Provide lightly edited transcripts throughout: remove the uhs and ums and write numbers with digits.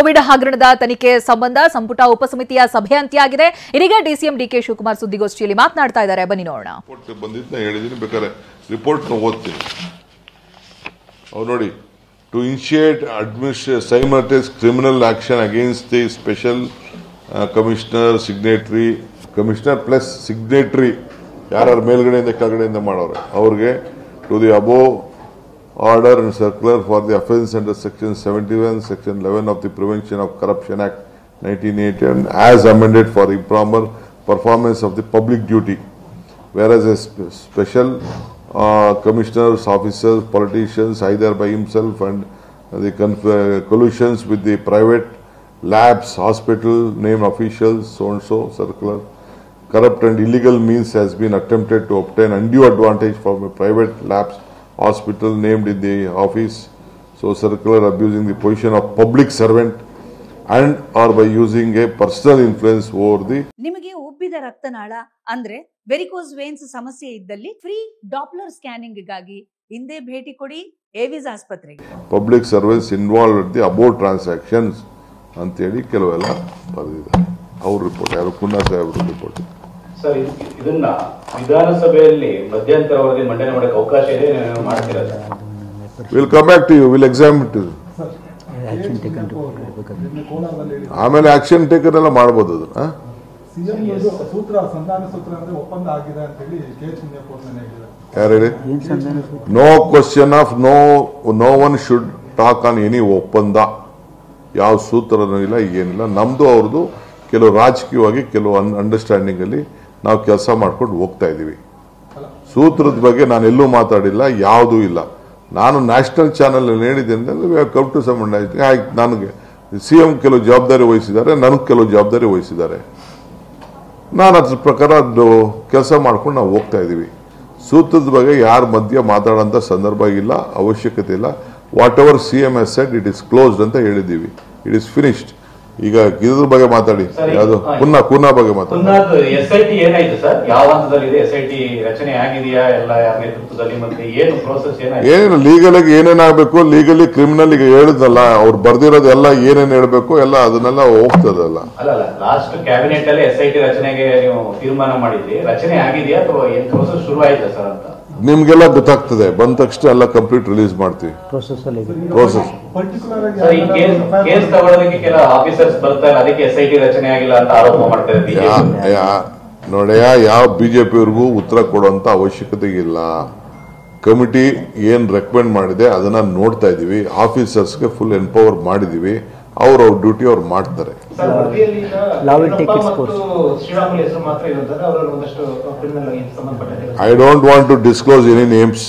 Covid ಹಗರಣದ ತನಿಖೆ ಸಂಬಂಧ ಸಂಪುಟ ಉಪಸಮಿತಿಯ ಸಭೆ ಅಂತ್ಯ ಇದೀಗ ಡಿಸಿಎಂ ಡಿಕೆ ಶಿವಕುಮಾರ್ ಸುದ್ದಿಗೋಷ್ಠಿಯಲ್ಲಿ ಮಾತನಾಡ್ತಾ ಇದ್ದಾರೆ. ಬನ್ನಿ ನೋಡೋಣ. ರಿಪೋರ್ಟ್ ಓದ್ತೀನಿ. ಅವ್ರು ನೋಡಿ, to initiate simultaneous criminal action against the special commissioner, signatory, commissioner plus signatory, ಯಾರು ಮೇಲ್ಗಡೆಯಿಂದ ಕೆಳಗಡೆಯಿಂದ ಮಾಡೋರು ಅವ್ರಿಗೆ to the above order and circular for the offence under section 71, section 11 of the Prevention of Corruption Act 1980 as amended for improper performance of the public duty, whereas a special commissioners, officers, politicians, either by himself and the collusions with the private labs, hospital, named officials, so circular, corrupt and illegal means has been attempted to obtain undue advantage from a private labs, hospital named in the office, so circular, abusing the position of public servant and or by using a personal influence over the. ನಿಮಗೆ ಉಬ್ಬಿದ ರಕ್ತನಾಳ ಅಂದ್ರೆ varicose veins ಸಮಸ್ಯೆ ಇದ್ದಲ್ಲಿ free Doppler scanning ಗಾಗಿ ಹಿಂದೆ ಭೇಟಿ ಕೊಡಿ Avis ಆಸ್ಪತ್ರೆಗೆ. Public service involve in the about transactions ಅಂತ ಹೇಳಿ ಕೆಲವೆಲ್ಲ ಬರೆದಿದ್ದಾರೆ. ಅವ್ರ ರಿಪೋರ್ಟ್ ಯಾರು ಪುನಃ ಸಾಹೇಬ್ರ ರಿಪೋರ್ಟ್. ಸರ್, ಇದನ್ನ ವಿಧಾನಸಭೆಯಲ್ಲಿ ಮಧ್ಯಂತರ ವರದಿ ಮಂಡನೆ ಮಾಡಕ್ಕೆ ಅವಕಾಶ ಇದೆ, ಮಾಡ್ತೀರಾ sir? Will come back to you, will examine to ಆಮೇಲೆ ಆಕ್ಷನ್ ಟೇಕನ್ ಎಲ್ಲ ಮಾಡಬಹುದು. ಅದನ್ನ ಯಾರು ಹೇಳಿ? No question of no one should talk on any ಒಪ್ಪಂದ. ಯಾವ ಸೂತ್ರನೂ ಇಲ್ಲ, ಏನಿಲ್ಲ. ನಮ್ದು ಅವ್ರದ್ದು ಕೆಲವು ರಾಜಕೀಯವಾಗಿ ಕೆಲವು ಅಂಡರ್ಸ್ಟ್ಯಾಂಡಿಂಗ್ ಅಲ್ಲಿ ನಾವು ಕೆಲಸ ಮಾಡ್ಕೊಂಡು ಹೋಗ್ತಾ ಇದ್ದೀವಿ. ಸೂತ್ರದ ಬಗ್ಗೆ ನಾನು ಎಲ್ಲೂ ಮಾತಾಡಿಲ್ಲ, ಯಾವುದೂ ಇಲ್ಲ. ನಾನು ನ್ಯಾಷನಲ್ ಚಾನೆಲ್ ಹೇಳಿದ್ದೇನೆ, ಕಮ್ ಟು ಸಮ್ ಅಂಡರ್ಸ್ಟ್ಯಾಂಡಿಂಗ್. ನನಗೆ ಸಿಎಂ ಕೆಲವು ಜವಾಬ್ದಾರಿ ವಹಿಸಿದ್ದಾರೆ, ನನಗೆ ಕೆಲವು ಜವಾಬ್ದಾರಿ ವಹಿಸಿದ್ದಾರೆ. ನಾನು ಅದ್ರ ಪ್ರಕಾರ ಕೆಲಸ ಮಾಡ್ಕೊಂಡು ನಾವು ಹೋಗ್ತಾ ಇದ್ದೀವಿ. ಸೂತ್ರದ ಬಗ್ಗೆ ಯಾರ ಮಧ್ಯೆ ಮಾತಾಡೋಂಥ ಸಂದರ್ಭ ಇಲ್ಲ, ಅವಶ್ಯಕತೆ ಇಲ್ಲ. What ever CM has said it is closed ಅಂತ ಹೇಳಿದ್ದೀವಿ. It is finished. ಈಗ ಇದ್ರ ಬಗ್ಗೆ ಮಾತಾಡಿ, ಯಾವುದು ಪುನಃ ಬಗ್ಗೆ ಮಾತಾಡಿ. SIT ಏನಾಯ್ತು ಸರ್? ಯಾವ ಹಂತದಲ್ಲಿದೆ? SIT ರಚನೆ ಆಗಿದೆಯಾ? ಎಲ್ಲ ಯಾರ ನೇತೃತ್ವದಲ್ಲಿ? ಮತ್ತೆ ಏನು ಪ್ರೋಸೆಸ್ ಏನಾಯ್ತು? ಏನೇನು ಲೀಗಲಾಗಿ ಏನೇನಾಗಬೇಕು, ಲೀಗಲಿ ಕ್ರಿಮಿನಲ್ ಈಗ ಹೇಳಿದ್ನಲ್ಲ, ಅವ್ರು ಬರ್ದಿರೋದೆಲ್ಲ ಏನೇನು ಹೇಳ್ಬೇಕು ಎಲ್ಲ ಅದನ್ನೆಲ್ಲ ಹೋಗ್ತದಲ್ಲ. ಅಲ್ಲ, ಲಾಸ್ಟ್ ಕ್ಯಾಬಿನೆಟ್ ಅಲ್ಲಿ SIT ರಚನೆಗೆ ನೀವು ತೀರ್ಮಾನ ಮಾಡಿದ್ರಿ. ರಚನೆ ಆಗಿದೆಯಾ ಅಥವಾ ಏನ್ ಪ್ರೋಸೆಸ್ ಶುರು ಆಯ್ತಾ ಸರ್ ಅಂತ? ನಿಮ್ಗೆಲ್ಲ ಗೊತ್ತಾಗ್ತದೆ, ಬಂದ ತಕ್ಷಣ ಎಲ್ಲ ಕಂಪ್ಲೀಟ್ ರಿಲೀಸ್ ಮಾಡ್ತೀವಿ. ಪ್ರೋಸೆಸ್ ಕೇಸ್ ತಗೊಳ್ಳೋದಕ್ಕೆ ಕೆಲ ಆಫೀಸರ್ಸ್ ಬರ್ತಾರೆ, ಅದಕ್ಕೆ SIT ರಚನೆ ಆಗಿಲ್ಲ ಅಂತ ಆರೋಪ ಮಾಡ್ತಾರೆ. ನೋಡ್ಯಾ, ಯಾವ ಬಿಜೆಪಿಯವ್ರಿಗೂ ಉತ್ತರ ಕೊಡುವಂತ ಅವಶ್ಯಕತೆ ಇಲ್ಲ. ಕಮಿಟಿ ಏನ್ ರೆಕಮೆಂಡ್ ಮಾಡಿದೆ ಅದನ್ನ ನೋಡ್ತಾ ಇದೀವಿ. ಆಫೀಸರ್ಸ್ಗೆ ಫುಲ್ ಎನ್ಪವರ್ ಮಾಡಿದೀವಿ. ಅವ್ರ ಡ್ಯೂಟಿ ಅವ್ರು ಮಾಡ್ತಾರೆ. I don't want to disclose any names.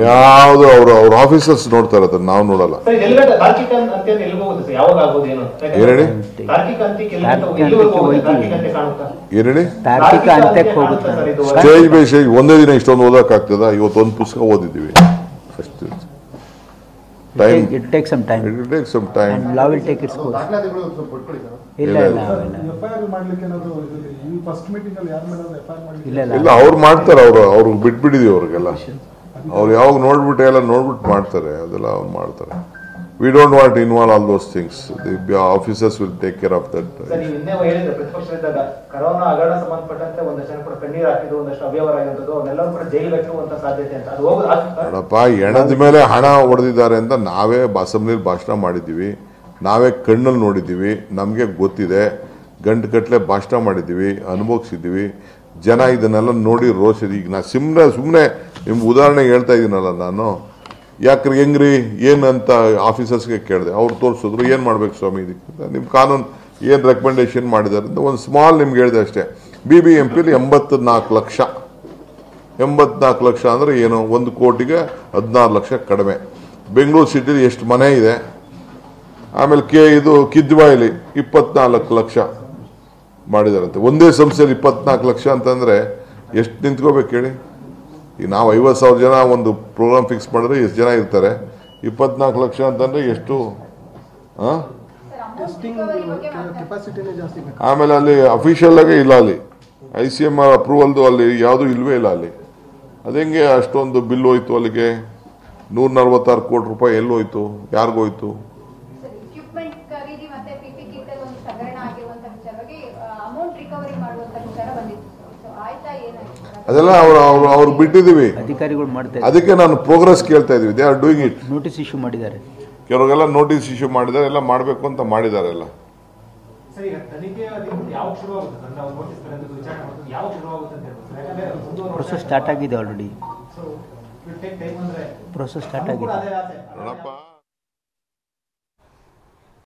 ಯಾವುದು ಅವ್ರ ಆಫೀಸರ್ಸ್ ನೋಡ್ತಾರೆ, ಅದನ್ನ ನಾವು ನೋಡಲ್ಲ. ಏನೇಳಿ ಏನೇಳಿ ಸ್ಟೇಜ್ ಬೈ ಸ್ಟೇಜ್ ಒಂದೇ ದಿನ ಇಷ್ಟೊಂದು ಓದಕ್ ಆಗ್ತದ? ಇವತ್ತು ಒಂದು ಪುಸ್ತಕ ಓದಿದ್ದೀವಿ ಅಷ್ಟು. Time. It takes some time. It will take some time. And law will take its course. ಇಲ್ಲ ಅವ್ರು ಮಾಡ್ತಾರೆ. ಅವ್ರು ಬಿಟ್ಬಿಟ್ಟಿದೀವಿ ಅವ್ರಿಗೆಲ್ಲ. ಅವ್ರು ಯಾವಾಗ ನೋಡ್ಬಿಟ್ಟು ಎಲ್ಲ ನೋಡ್ಬಿಟ್ಟು ಮಾಡ್ತಾರೆ, ಅದೆಲ್ಲ ಅವ್ರು ಮಾಡ್ತಾರೆ. We don't want to involve all those things. The officers will take care of that. ಹಿಂದೆ ಹೇಳಿದ್ರೆ ಪ್ರತಿಪಕ್ಷದ ಕರೋನಾ ಹಗರಣ ಸಂಬಂಧಪಟ್ಟಂತೆ ಒಂದಷ್ಟು ಜನ ಕೂಡ ಕಣ್ಣೀರು ಹಾಕಿದ್ರು, ಒಂದಷ್ಟು ಅವ್ಯವಹಾರ ಆಗಿರೋದು, ಅವನ್ನೆಲ್ಲರೂ ಕೂಡ ಜೈಲಿಗೆ ಹಾಕುವಂತ ಸಾಧ್ಯತೆ ಅಂತ. ಅದು ನೋಡಪ್ಪ, ಹೆಣದ ಮೇಲೆ ಹಣ ಹೊಡೆದಿದ್ದಾರೆ ಅಂತ ನಾವೇ ಅಸೆಂಬ್ಲಿಯಲ್ಲಿ ಭಾಷಣ ಮಾಡಿದ್ದೀವಿ, ನಾವೇ ಕಣ್ಣಲ್ಲಿ ನೋಡಿದ್ದೀವಿ, ನಮಗೆ ಗೊತ್ತಿದೆ. ಗಂಟುಗಟ್ಟಲೆ ಭಾಷಣ ಮಾಡಿದ್ದೀವಿ, ಅನುಭವಿಸಿದ್ದೀವಿ. ಜನ ಇದನ್ನೆಲ್ಲ ನೋಡಿ ರೋಷಿದೆ. ಈಗ ನಾ ಸುಮ್ಮನೆ ನಿಮ್ಗೆ ಉದಾಹರಣೆ ಹೇಳ್ತಾ ಇದ್ದೀನಲ್ಲ ನಾನು. ಯಾಕ್ರಿ ಹೆಂಗ್ರಿ ಏನಂತ ಆಫೀಸರ್ಸ್ಗೆ ಕೇಳಿದೆ, ಅವ್ರು ತೋರಿಸಿದ್ರು. ಏನು ಮಾಡ್ಬೇಕು ಸ್ವಾಮಿ ಇದಕ್ಕೆ? ನಿಮ್ಮ ಕಾನೂನು ಏನು ರೆಕಮೆಂಡೇಶನ್ ಮಾಡಿದ್ದಾರೆ ಅಂತ ಒಂದು ಸ್ಮಾಲ್ ನಿಮ್ಗೆ ಹೇಳಿದೆ ಅಷ್ಟೇ. BBMPಲಿ 84 ಲಕ್ಷ. 84 ಲಕ್ಷ ಅಂದರೆ ಏನು? 1 ಕೋಟಿಗೆ 16 ಲಕ್ಷ ಕಡಿಮೆ. ಬೆಂಗಳೂರು ಸಿಟಿಲಿ ಎಷ್ಟು ಮನೆ ಇದೆ? ಆಮೇಲೆ ಇದು ಕಿದ್ವಾಯಿಲಿ 24 ಲಕ್ಷ ಮಾಡಿದಾರಂತೆ. ಒಂದೇ ಸಂಸ್ಥೆಯಲ್ಲಿ 24 ಲಕ್ಷ ಅಂತಂದ್ರೆ ಎಷ್ಟು ನಿಂತ್ಕೋಬೇಕು ಹೇಳಿ? ಈಗ ನಾವು 50,000 ಜನ ಒಂದು ಪ್ರೋಗ್ರಾಮ್ ಫಿಕ್ಸ್ ಮಾಡಿದ್ರೆ ಎಷ್ಟು ಜನ ಇರ್ತಾರೆ? 24 ಲಕ್ಷ ಅಂತಂದ್ರೆ ಎಷ್ಟು? ಆಮೇಲೆ ಅಲ್ಲಿ ಅಫಿಷಿಯಲ್ ಆಗಿ ಇಲ್ಲ, ಅಲ್ಲಿ ICMR ಅಪ್ರೂವಲ್ದು ಅಲ್ಲಿ ಯಾವುದು ಇಲ್ವೇ ಇಲ್ಲ ಅಲ್ಲಿ. ಅದೆಂಗೆ ಅಷ್ಟೊಂದು ಬಿಲ್ ಹೋಯ್ತು ಅಲ್ಲಿಗೆ? 146 ಕೋಟಿ ರೂಪಾಯಿ ಎಲ್ಲೋಯ್ತು, ಯಾರಿಗೋಯ್ತು? ಇಕ್ವಿಪ್ಮೆಂಟ್ ಖರೀದಿ ಮತ್ತೆ ಪಿಪಿ ಕಿಟ್ ಒಂದು ಸಂಗ್ರಹಣ ಆಗಿರುವಂತ ವಿಚಾರವಾಗಿ ಅಮೌಂಟ್ ರಿಕವರಿ ಮಾಡುವಂತ ವಿಚಾರ ಬಂದಿತ್ತು. ಸೊ ಆಯ್ತಾ ಏನಾಯ್ತು? ಅದೆಲ್ಲ ಅವ್ರು ಬಿಟ್ಟಿದ್ದೀವಿ. ಅಧಿಕಾರಿಗಳು ಮಾಡ್ತಾ ಇದ್ದಾರೆ. ಅದಕ್ಕೆ ನಾನು ಪ್ರೋಗ್ರೆಸ್ ಕೇಳ್ತಾ ಇದೀವಿ. They are doing it. Notice issue ಮಾಡಿದ್ದಾರೆ. ಕೆಲವರಿಗೆಲ್ಲ ನೋಟಿಸ್ ಇಶ್ಯೂ ಮಾಡಿದ್ದಾರೆ, ಎಲ್ಲ ಮಾಡಬೇಕು ಅಂತ ಮಾಡಿದ್ದಾರೆ ಎಲ್ಲ. ಸರ್, ಈಗ ತನಿಖೆ ಯಾವಾಗ ಶುರು ಆಗುತ್ತೆ ಅಂದ್ರೆ ನಾವು ನೋಟಿಸ್ ಕರೆದು ವಿಚಾರಣೆ ಮಾಡೋದು ಯಾವಾಗ ಶುರು ಆಗುತ್ತೆ ಅಂತ ಹೇಳ್ಬೋದು. ಯಾಕಂದ್ರೆ ಪ್ರೊಸೆಸ್ ಸ್ಟಾರ್ಟ್ ಆಗಿದೆ already. So will take time ಅಂದ್ರೆ ಪ್ರೊಸೆಸ್ ಸ್ಟಾರ್ಟ್ ಆಗಿದೆ. ಅದೇ ಆಸೆ ನೋಡಪ್ಪ